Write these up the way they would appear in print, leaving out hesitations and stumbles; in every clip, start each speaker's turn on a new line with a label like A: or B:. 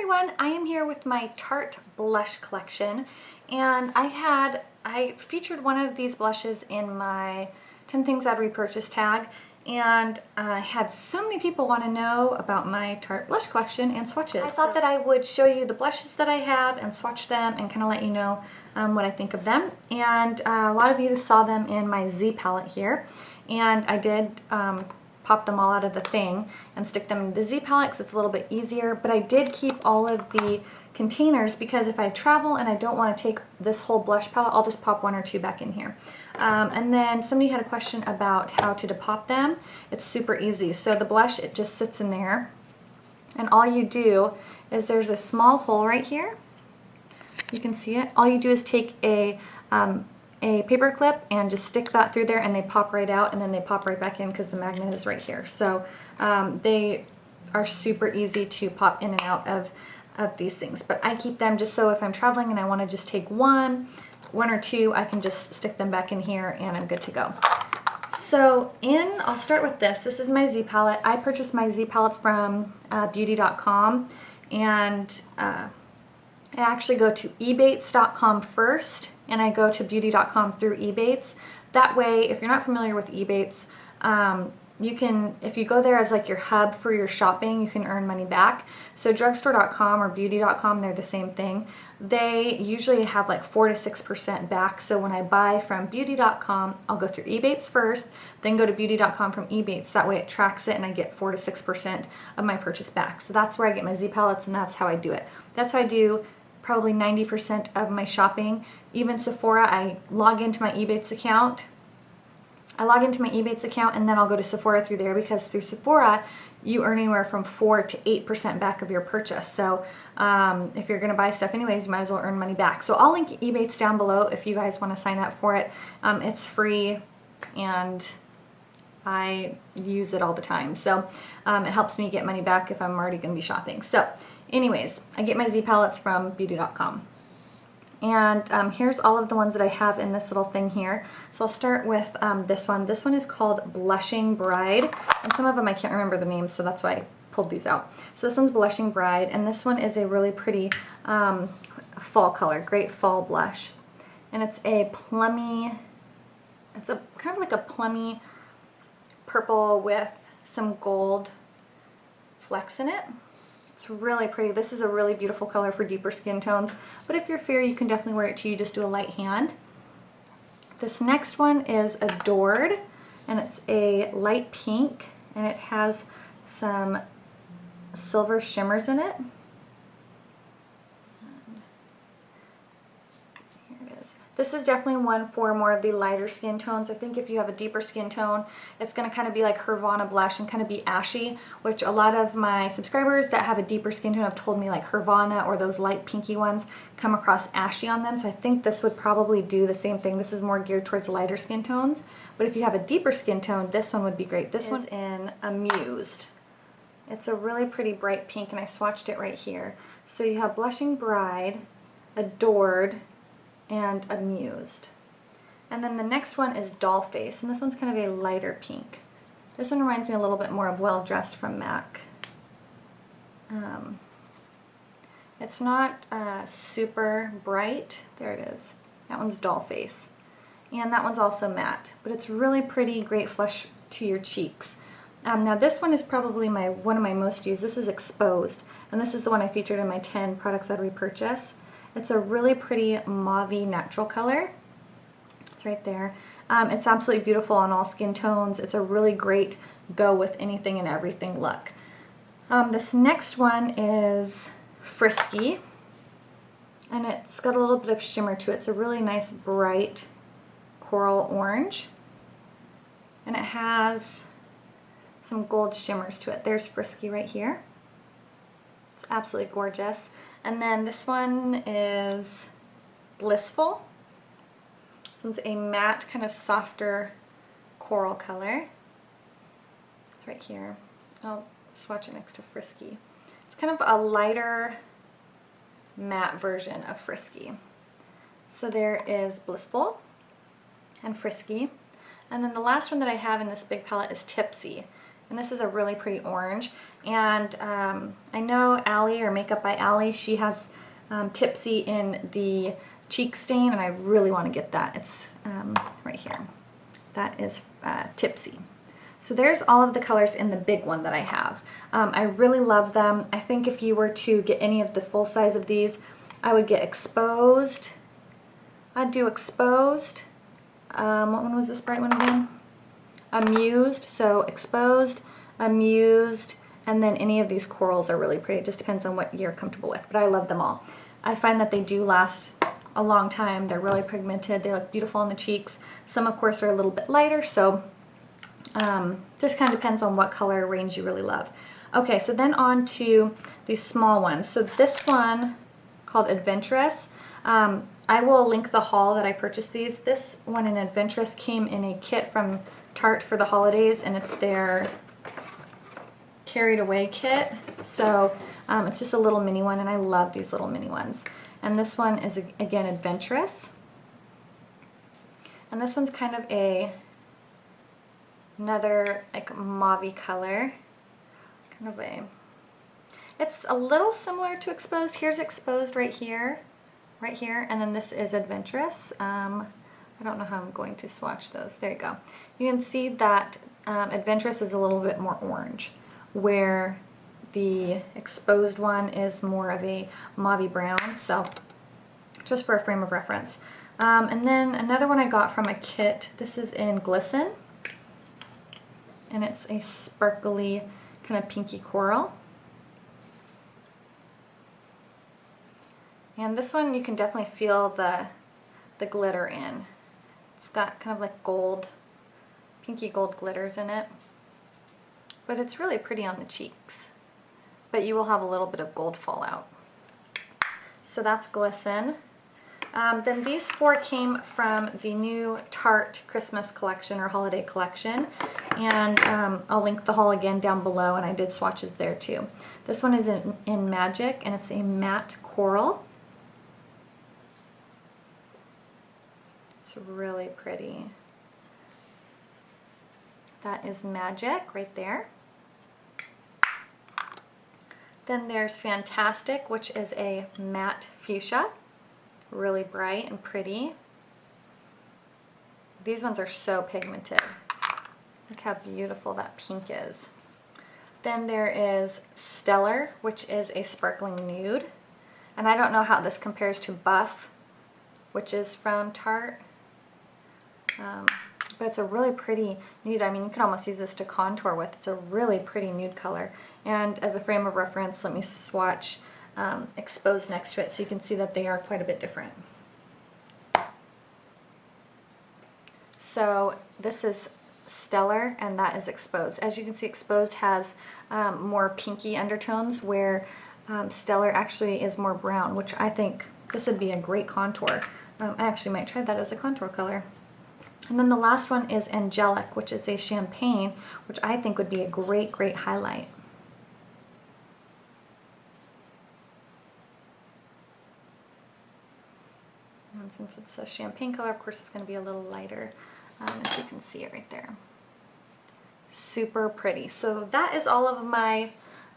A: everyone, I am here with my Tarte blush collection, and I featured one of these blushes in my 10 things I'd repurchase tag, and I had so many people want to know about my Tarte blush collection and swatches. I thought that I would show you the blushes that I have and swatch them and kind of let you know what I think of them. And a lot of you saw them in my Z palette here, and I did pop them all out of the thing and stick them in the Z palette because it's a little bit easier, but I did keep all of the containers because if I travel and I don't want to take this whole blush palette, I'll just pop one or two back in here. And then somebody had a question about how to depop them. It's super easy. So the blush, it just sits in there, and all you do is there's a small hole right here. You can see it. All you do is take a paper clip and just stick that through there, and they pop right out, and then they pop right back in because the magnet is right here. So they are super easy to pop in and out of these things. But I keep them just so if I'm traveling and I want to just take one or two, I can just stick them back in here and I'm good to go. So I'll start with this. This is my Z palette. I purchased my Z palettes from beauty.com, and I actually go to ebates.com first, and I go to beauty.com through ebates. That way, if you're not familiar with ebates, you can, if you go there as like your hub for your shopping, you can earn money back. So drugstore.com or beauty.com, they're the same thing. They usually have like 4 to 6% back. So when I buy from beauty.com, I'll go through ebates first, then go to beauty.com from ebates. That way it tracks it and I get 4 to 6% of my purchase back. So that's where I get my Z palettes, and that's how I do it. That's how I do probably 90% of my shopping. Even Sephora, I log into my ebates account. And then I'll go to Sephora through there, because through Sephora you earn anywhere from 4 to 8% back of your purchase. So if you're gonna buy stuff anyways, you might as well earn money back. So I'll link ebates down below if you guys want to sign up for it. It's free and I use it all the time. So it helps me get money back if I'm already gonna be shopping. So anyways, I get my Z palettes from beauty.com. And here's all of the ones that I have in this little thing here. So I'll start with this one. This one is called Blushing Bride. And some of them I can't remember the names, so that's why I pulled these out. So this one's Blushing Bride, and this one is a really pretty fall color, great fall blush. And it's a plummy, it's a kind of like a plummy purple with some gold flecks in it. It's really pretty. This is a really beautiful color for deeper skin tones, but if you're fair, you can definitely wear it too. You just do a light hand. This next one is Adored, and it's a light pink, and it has some silver shimmers in it. This is definitely one for more of the lighter skin tones. I think if you have a deeper skin tone, it's going to kind of be like Hervana blush and kind of be ashy, which a lot of my subscribers that have a deeper skin tone have told me like Hervana or those light pinky ones come across ashy on them. So I think this would probably do the same thing. This is more geared towards lighter skin tones. But if you have a deeper skin tone, this one would be great. This one's in Amused. It's a really pretty bright pink, and I swatched it right here. So you have Blushing Bride, Adored, and Amused. And then the next one is Dollface, and this one's kind of a lighter pink. This one reminds me a little bit more of Well Dressed from MAC. It's not super bright. There it is. That one's Dollface. And that one's also matte, but it's really pretty, great flush to your cheeks. Now this one is probably one of my most used. This is Exposed, and this is the one I featured in my 10 products I'd repurchase. It's a really pretty mauve-y natural color. It's right there. It's absolutely beautiful on all skin tones. It's a really great go with anything and everything look. This next one is Frisky, and it's got a little bit of shimmer to it. It's a really nice bright coral orange, and it has some gold shimmers to it. There's Frisky right here. It's absolutely gorgeous. And then this one is Blissful. This one's a matte, kind of softer coral color. It's right here. I'll swatch it next to Frisky. It's kind of a lighter matte version of Frisky. So there is Blissful and Frisky. And then the last one that I have in this big palette is Tipsy. and this is a really pretty orange. And I know Allie, or Makeup by Allie, she has Tipsy in the cheek stain, and I really want to get that. It's right here. That is Tipsy. So there's all of the colors in the big one that I have. I really love them. I think if you were to get any of the full size of these, I would get Exposed. I'd do Exposed. What one was this bright one again? Amused. So Exposed, Amused, and then any of these corals are really pretty. It just depends on what you're comfortable with, but I love them all. I find that they do last a long time. They're really pigmented. They look beautiful on the cheeks. Some, of course, are a little bit lighter, so just kind of depends on what color range you really love. Okay, so then on to these small ones. So this one called Adventurous. I will link the haul that I purchased these. This one in Adventurous came in a kit from Tarte for the holidays, and it's their Carried Away kit. So it's just a little mini one, and I love these little mini ones. And this one is, again, Adventurous. And this one's kind of another like mauve-y color. Kind of it's a little similar to Exposed. Here's Exposed right here, and then this is Adventurous. I don't know how I'm going to swatch those. There you go. You can see that Adventurous is a little bit more orange, where the Exposed one is more of a mauve brown. So just for a frame of reference. And then another one I got from a kit. This is in Glisten, and it's a sparkly kind of pinky coral. And this one you can definitely feel the glitter in. It's got kind of like gold, pinky gold glitters in it. But it's really pretty on the cheeks. But you will have a little bit of gold fallout. So that's Glisten. Then these four came from the new Tarte Christmas collection or holiday collection. And I'll link the haul again down below, and I did swatches there too. This one is in Magic, and it's a matte coral. It's really pretty. That is Magic right there. Then there's Fantastic, which is a matte fuchsia. Really bright and pretty. These ones are so pigmented. Look how beautiful that pink is. Then there is Steller, which is a sparkling nude. And I don't know how this compares to Buff, which is from Tarte. But it's a really pretty nude. I mean, you could almost use this to contour with. It's a really pretty nude color. And as a frame of reference, let me swatch Exposed next to it so you can see that they are quite a bit different. So this is Steller, and that is Exposed. As you can see, Exposed has more pinky undertones, where Steller actually is more brown, which I think this would be a great contour. I actually might try that as a contour color. And then the last one is Angelic, which is a champagne, which I think would be a great, great highlight. And since it's a champagne color, of course, it's going to be a little lighter, as you can see it right there. Super pretty. So that is all of my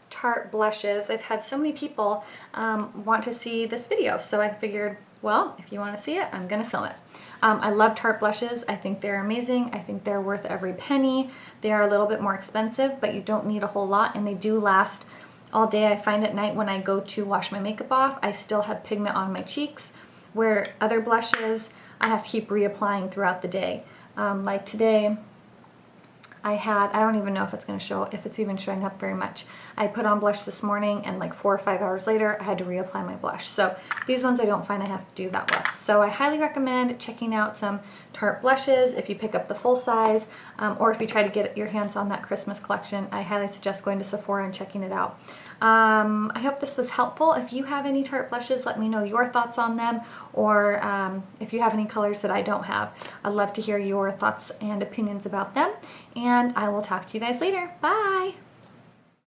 A: Tarte blushes. I've had so many people want to see this video, so I figured, well, if you want to see it, I'm going to film it. I love Tarte blushes. I think they're amazing. I think they're worth every penny. They are a little bit more expensive, but you don't need a whole lot, and they do last all day. I find at night when I go to wash my makeup off, I still have pigment on my cheeks, where other blushes I have to keep reapplying throughout the day. Like today, I don't even know if it's going to show, if it's even showing up very much. I put on blush this morning, and like 4 or 5 hours later, I had to reapply my blush. So these ones I don't find I have to do that with. So I highly recommend checking out some Tarte blushes if you pick up the full size, or if you try to get your hands on that Christmas collection. I highly suggest going to Sephora and checking it out. I hope this was helpful. If you have any Tarte blushes, let me know your thoughts on them, or if you have any colors that I don't have. I'd love to hear your thoughts and opinions about them, and I will talk to you guys later. Bye!